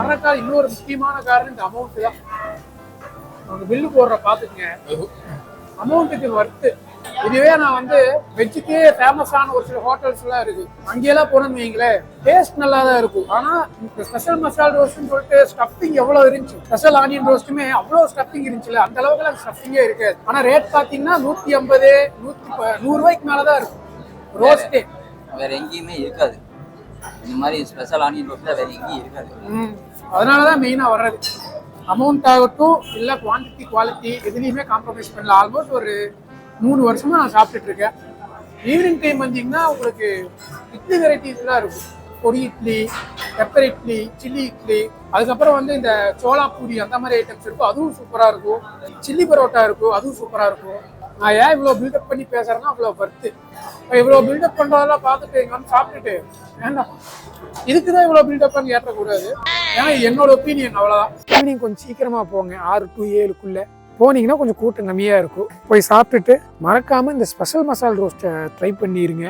காரணத்தால் இன்னொரு முக்கியமான காரணம் இந்த அமௌண்ட் தான். அவங்க பில்லு போடுற பாத்துக்கங்க, அமௌண்ட்டுக்கு வர்த்து. இதுவே நான் வந்து வெஜ்ஜுக்கே ஃபேமஸான ஒரு சில ஹோட்டல்ஸ் எல்லாம் இருக்கு, அங்கெல்லாம் போனோம்னு வைங்களேன், டேஸ்ட் நல்லா தான் இருக்கும். ஆனா இந்த ஸ்பெஷல் மசாலா ரோஸ்ட்னு சொல்லிட்டு ஸ்டஃபிங் எவ்வளவு இருந்துச்சு, ஸ்பெஷல் ஆனியன் ரோஸ்ட்டுமே அவ்வளவு ஸ்டஃபிங் இருந்துச்சுல, அந்த அளவுக்கு ஸ்டஃபிங்கே இருக்காது. ஆனா ரேட் பாத்தீங்கன்னா 150 100 ரூபாய்க்கு மேலதான் இருக்கும் ரோஸ்டே. வேற எங்கேயுமே இருக்காது இந்த மாதிரி ஸ்பெஷல் ஆனியன் ரோஸ்ட், வேற எங்கேயும் இருக்காது. அதனாலதான் மெயினா வர்றது. அமௌண்ட் ஆகட்டும் இல்ல குவான்டிட்டி குவாலிட்டி எதுலையுமே காம்ப்ரமைஸ் பண்ணல. ஆல்மோஸ்ட் ஒரு 3 வருஷமா நான் சாப்பிட்டுட்டு இருக்கேன். ஈவினிங் டைம் வந்தீங்கன்னா உங்களுக்கு இட்லி வெரைட்டிஸ்லாம் இருக்கும். பொடி இட்லி, பெப்பர் இட்லி, சில்லி இட்லி, அதுக்கப்புறம் வந்து இந்த சோளா பூரி அந்த மாதிரி ஐட்டம்ஸ் இருக்கும், அதுவும் சூப்பராக இருக்கும். சில்லி பரோட்டா இருக்கும், அதுவும் சூப்பராக இருக்கும். நான் ஏன் இவ்வளோ பில்டப் பண்ணி பேசுறேன்னா அவ்வளோ வர்த்து. இவ்வளோ பில்டப் பண்ணுறதெல்லாம் பார்த்துட்டு இங்கே வந்து சாப்பிட்டுட்டு வேண்டாம், இதுக்கு தான் இவ்வளோ பில்டப் பண்ணி ஏற்றக்கூடாது. ஏன்னா என்னோட ஒப்பீனியன் அவ்வளோதான். ஈவினிங் கொஞ்சம் சீக்கிரமாக போங்க, 6 to 7 போனீங்கன்னா கொஞ்சம் கூட்டம் கம்மியாக இருக்கும். போய் சாப்பிட்டுட்டு மறக்காமல் இந்த ஸ்பெஷல் மசாலா ரோஸ்ட்டை ட்ரை பண்ணிடுங்க.